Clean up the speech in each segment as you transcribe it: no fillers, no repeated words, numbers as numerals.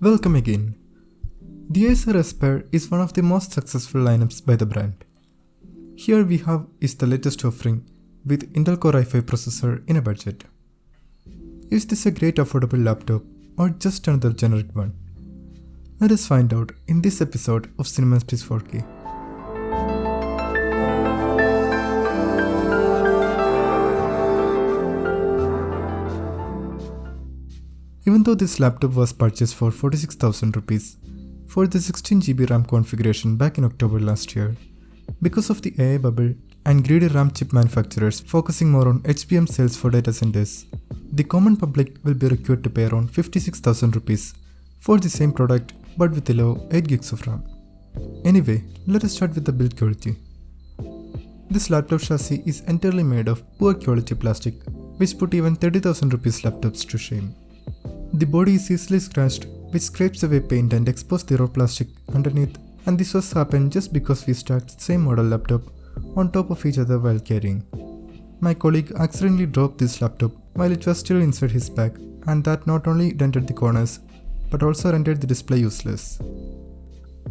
Welcome again. The Acer Aspire is one of the most successful lineups by the brand. Here we have is the latest offering with Intel Core i5 processor in a budget. Is this a great affordable laptop or just another generic one? Let us find out in this episode of Cinema Space 4K. Even though this laptop was purchased for 46,000 rupees for the 16GB RAM configuration back in October last year, because of the AI bubble and greedy RAM chip manufacturers focusing more on HBM sales for data centers, the common public will be required to pay around 56,000 rupees for the same product but with a low 8 gigs of RAM. Anyway, let us start with the build quality. This laptop chassis is entirely made of poor quality plastic, which put even 30,000 rupees laptops to shame. The body is easily scratched, which scrapes away paint and exposes the raw plastic underneath, and this was happened just because we stacked the same model laptop on top of each other while carrying. My colleague accidentally dropped this laptop while it was still inside his bag, and that not only dented the corners but also rendered the display useless.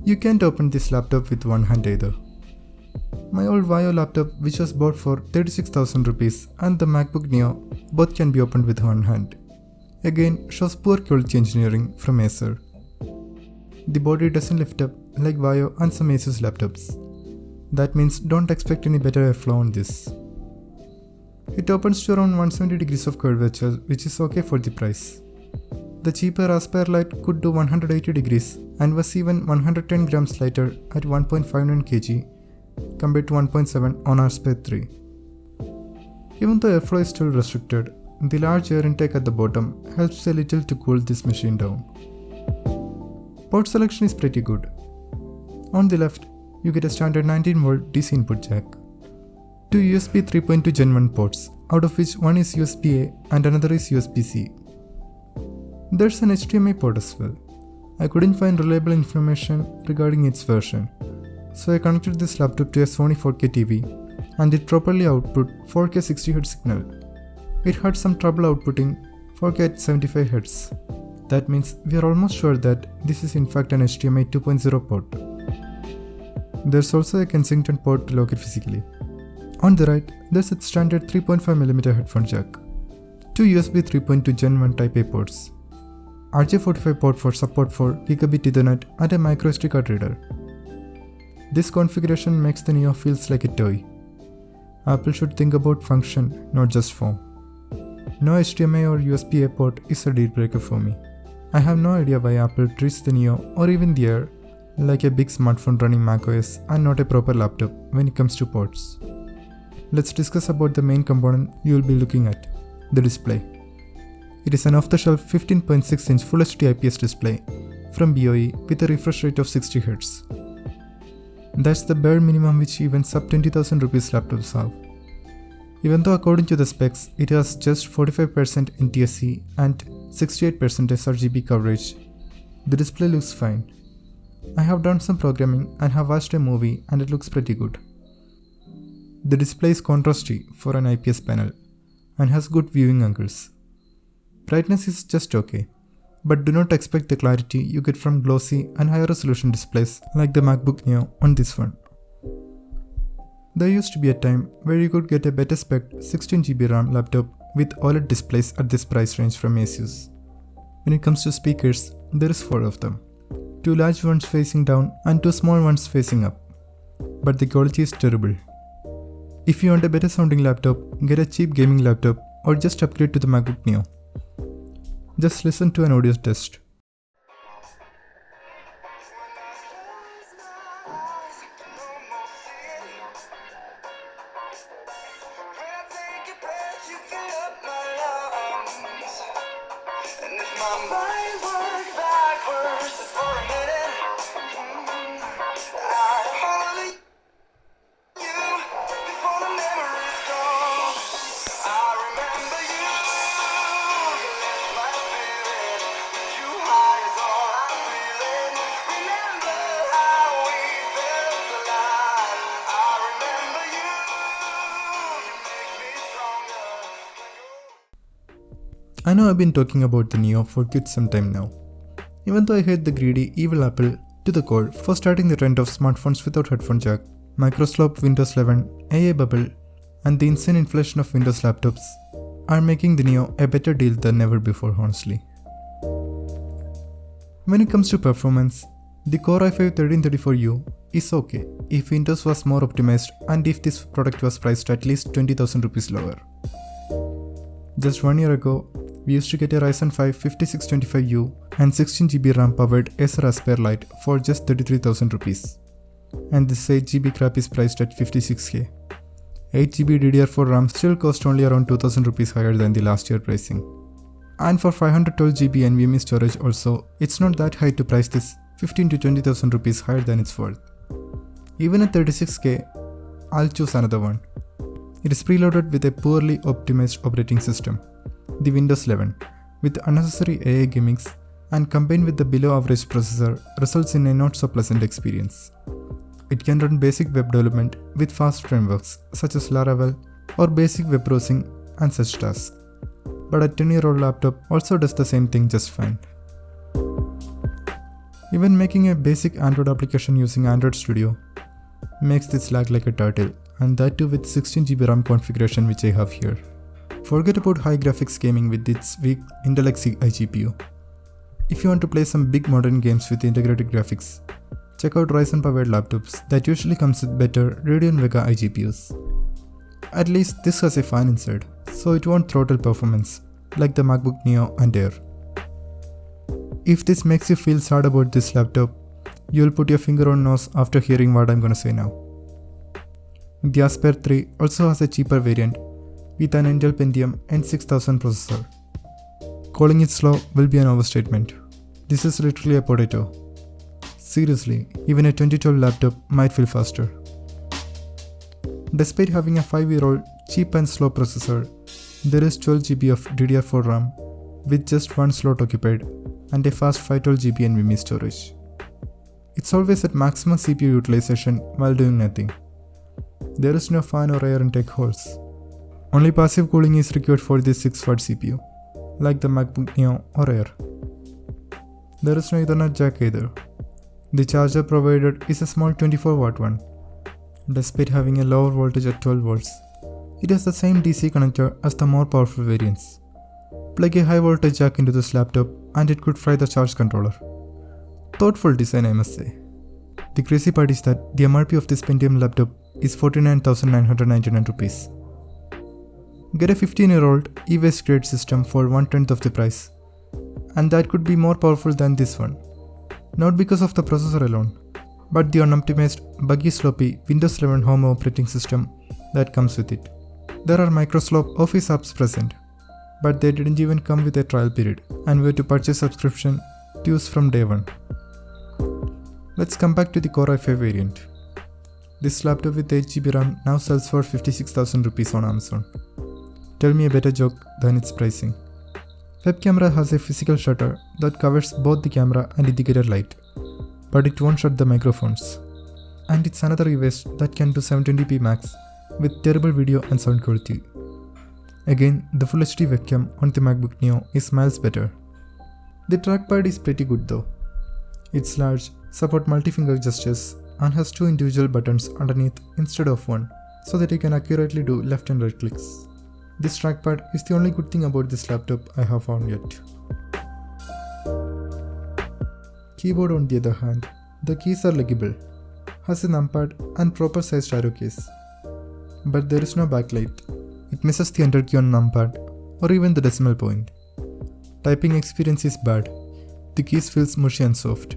You can't open this laptop with one hand either. My old Vaio laptop, which was bought for 36,000 rupees, and the MacBook Neo both can be opened with one hand. Again, shows poor quality engineering from Acer. The body doesn't lift up like Vaio and some Asus laptops. That means don't expect any better airflow on this. It opens to around 170 degrees of curvature, which is okay for the price. The cheaper Aspire Lite could do 180 degrees and was even 110 grams lighter at 1.59 kg compared to 1.7 on Aspire 3. Even though airflow is still restricted, the large air intake at the bottom helps a little to cool this machine down. Port selection is pretty good. On the left, you get a standard 19V DC input jack, two USB 3.2 Gen 1 ports, out of which one is USB-A and another is USB-C. There's an HDMI port as well. I couldn't find reliable information regarding its version, so I connected this laptop to a Sony 4K TV and it properly output 4K 60Hz signal. It had some trouble outputting 4K at 75Hz. That means we are almost sure that this is in fact an HDMI 2.0 port. There's also a Kensington port to lock it physically. On the right, there's a standard 3.5mm headphone jack, two USB 3.2 Gen 1 Type A ports, RJ45 port for support for Gigabit Ethernet, and a microSD card reader. This configuration makes the Neo feels like a toy. Apple should think about function, not just form. No HDMI or USB-A port is a deal breaker for me. I have no idea why Apple treats the Neo or even the Air like a big smartphone running macOS and not a proper laptop when it comes to ports. Let's discuss about the main component you will be looking at, the display. It is an off-the-shelf 15.6-inch Full HD IPS display from BOE with a refresh rate of 60Hz. That's the bare minimum which even sub 20,000 rupees laptops have. Even though according to the specs, it has just 45% NTSC and 68% sRGB coverage, the display looks fine. I have done some programming and have watched a movie and it looks pretty good. The display is contrasty for an IPS panel and has good viewing angles. Brightness is just okay, but do not expect the clarity you get from glossy and higher resolution displays like the MacBook Neo on this one. There used to be a time where you could get a better spec 16GB RAM laptop with OLED displays at this price range from Asus. When it comes to speakers, there is 4 of them. 2 large ones facing down and 2 small ones facing up. But the quality is terrible. If you want a better sounding laptop, get a cheap gaming laptop or just upgrade to the MacBook Neo. Just listen to an audio test. I know I've been talking about the Neo for quite some time now. Even though I hate the greedy, evil Apple to the core for starting the trend of smartphones without headphone jack, Microsoft Windows 11, AI bubble, and the insane inflation of Windows laptops are making the Neo a better deal than ever before, honestly. When it comes to performance, the Core i5-1334U is okay if Windows was more optimized and if this product was priced at least 20,000 rupees lower. Just 1 year ago, we used to get a Ryzen 5 5625U and 16GB RAM powered Acer Aspire Lite for just 33,000 rupees. And this 8GB crap is priced at 56k. 8GB DDR4 RAM still cost only around 2,000 rupees higher than the last year pricing. And for 512GB NVMe storage also, it's not that high to price this 15 to 20,000 rupees higher than it's worth. Even at 36k, I'll choose another one. It is preloaded with a poorly optimized operating system, the Windows 11, with unnecessary AI gimmicks and combined with the below average processor results in a not so pleasant experience. It can run basic web development with fast frameworks such as Laravel or basic web browsing and such tasks. But a 10-year-old laptop also does the same thing just fine. Even making a basic Android application using Android Studio makes this lag like a turtle, and that too with 16GB RAM configuration which I have here. Forget about high graphics gaming with its weak Intel Xe iGPU. If you want to play some big modern games with integrated graphics, check out Ryzen powered laptops that usually comes with better Radeon Vega iGPUs. At least this has a fan inside, so it won't throttle performance like the MacBook Neo and Air. If this makes you feel sad about this laptop, you'll put your finger on nose after hearing what I'm gonna say now. The Aspire 3 also has a cheaper variant with an Intel Pentium N6000 processor. Calling it slow will be an overstatement. This is literally a potato. Seriously, even a 2012 laptop might feel faster. Despite having a 5-year-old cheap and slow processor, there is 12GB of DDR4 RAM with just one slot occupied and a fast 512GB NVMe storage. It's always at maximum CPU utilization while doing nothing. There is no fan or air intake holes. Only passive cooling is required for this 6W CPU, like the MacBook Neo or Air. There is no Ethernet jack either. The charger provided is a small 24W one. Despite having a lower voltage at 12 volts, it has the same DC connector as the more powerful variants. Plug a high voltage jack into this laptop and it could fry the charge controller. Thoughtful design, I must say. The crazy part is that the MRP of this Pentium laptop is 49,999 rupees. Get a 15-year-old e-waste grade system for 1/10 of the price, and that could be more powerful than this one. Not because of the processor alone, but the unoptimized, buggy, sloppy Windows 11 home operating system that comes with it. There are Microsoft Office apps present, but they didn't even come with a trial period, and we had to purchase subscription to use from day one. Let's come back to the Core i5 variant. This laptop with 8GB RAM now sells for 56,000 rupees on Amazon. Tell me a better joke than its pricing. Web camera has a physical shutter that covers both the camera and indicator light, but it won't shut the microphones. And it's another e-waste that can do 720p max with terrible video and sound quality. Again, the Full HD webcam on the MacBook Neo is miles better. The trackpad is pretty good though. It's large, supports multi-finger gestures, and has 2 individual buttons underneath instead of one, so that you can accurately do left and right clicks. This trackpad is the only good thing about this laptop I have found yet. Keyboard on the other hand, the keys are legible, has a numpad and proper sized arrow keys. But there is no backlight. It misses the enter key on numpad or even the decimal point. Typing experience is bad. The keys feels mushy and soft.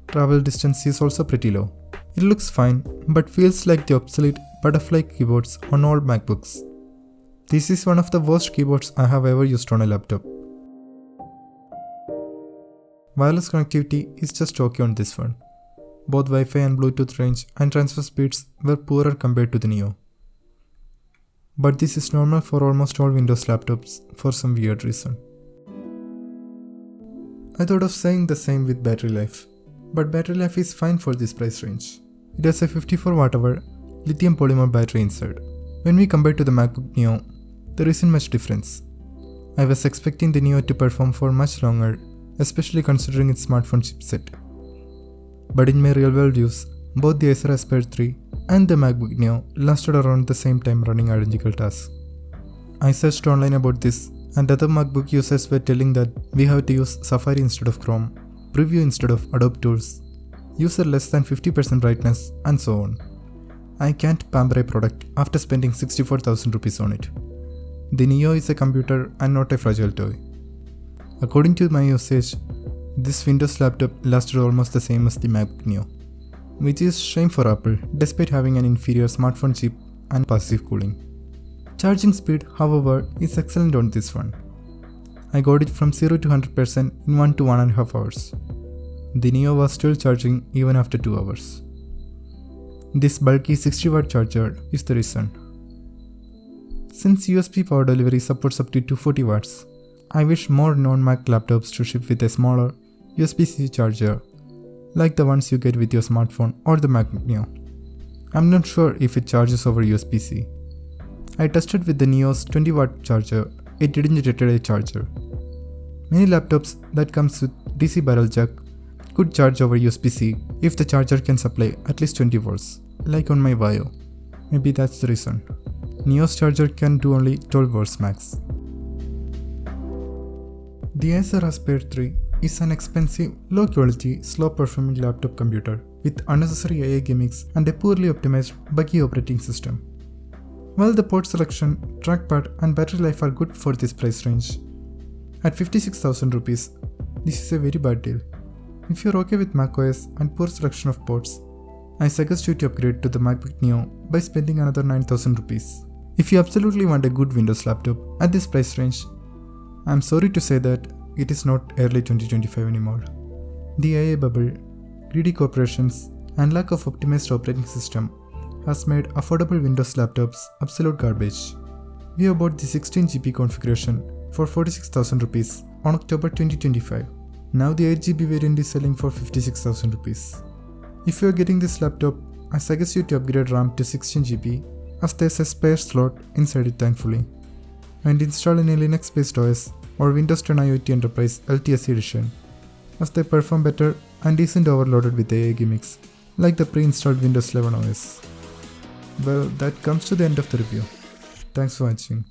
Travel distance is also pretty low. It looks fine, but feels like the obsolete butterfly keyboards on old MacBooks. This is one of the worst keyboards I have ever used on a laptop. Wireless connectivity is just okay on this one. Both Wi-Fi and Bluetooth range and transfer speeds were poorer compared to the Neo. But this is normal for almost all Windows laptops for some weird reason. I thought of saying the same with battery life, but battery life is fine for this price range. It has a 54Wh lithium polymer battery inside. When we compare to the MacBook Neo, there isn't much difference. I was expecting the Neo to perform for much longer especially considering its smartphone chipset. But in my real-world use, both the Acer Aspire 3 and the MacBook Neo lasted around the same time running identical tasks. I searched online about this, and other MacBook users were telling that we have to use Safari instead of Chrome, Preview instead of Adobe Tools, use a less than 50% brightness, and so on. I can't pamper a product after spending 64,000 rupees on it. The Neo is a computer and not a fragile toy. According to my usage, this Windows laptop lasted almost the same as the MacBook Neo, which is shame for Apple despite having an inferior smartphone chip and passive cooling. Charging speed, however, is excellent on this one. I got it from 0 to 100% in 1 to 1.5 hours. The Neo was still charging even after 2 hours. This bulky 60-watt charger is the reason. Since USB power delivery supports up to 240 watts, I wish more non-Mac laptops to ship with a smaller USB-C charger, like the ones you get with your smartphone or the MacBook Neo. I'm not sure if it charges over USB-C. I tested with the Neo's 20-watt charger, it didn't detect a charger. Many laptops that comes with DC barrel jack could charge over USB-C if the charger can supply at least 20 volts, like on my Vaio. Maybe that's the reason. Neo's charger can do only 12 volts max. The Acer Aspire 3 is an expensive, low-quality, slow-performing laptop computer with unnecessary AI gimmicks and a poorly optimized, buggy operating system. While the port selection, trackpad and battery life are good for this price range, at 56,000 rupees, this is a very bad deal. If you're okay with macOS and poor selection of ports, I suggest you to upgrade to the MacBook Neo by spending another 9,000 rupees. If you absolutely want a good Windows laptop at this price range, I'm sorry to say that it is not early 2025 anymore. The AI bubble, greedy corporations, and lack of optimized operating system has made affordable Windows laptops absolute garbage. We have bought the 16GB configuration for 46,000 rupees on October 2025. Now the 8GB variant is selling for 56,000 rupees. If you are getting this laptop, I suggest you to upgrade RAM to 16GB as there's a spare slot inside it thankfully, and install in a Linux-based OS or Windows 10 IoT Enterprise LTSC edition, as they perform better and isn't overloaded with AI gimmicks like the pre-installed Windows 11 OS. Well, that comes to the end of the review. Thanks for watching.